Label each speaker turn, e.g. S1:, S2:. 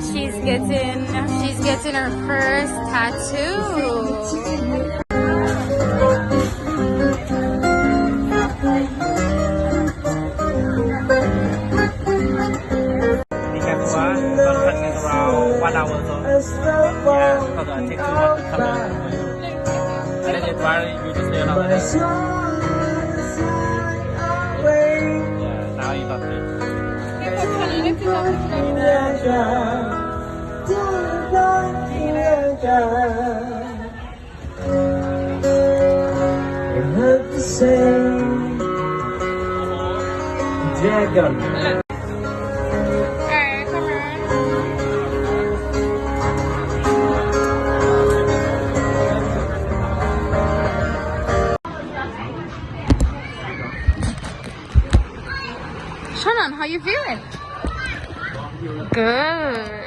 S1: She's getting her first tattoo.
S2: Be careful, don't cut it around 1 hour so. Yeah, because I take too much time. And then it's very, you just stay around there. Yeah, now you got it. Dragon.
S1: Shannon, how you feeling? Good.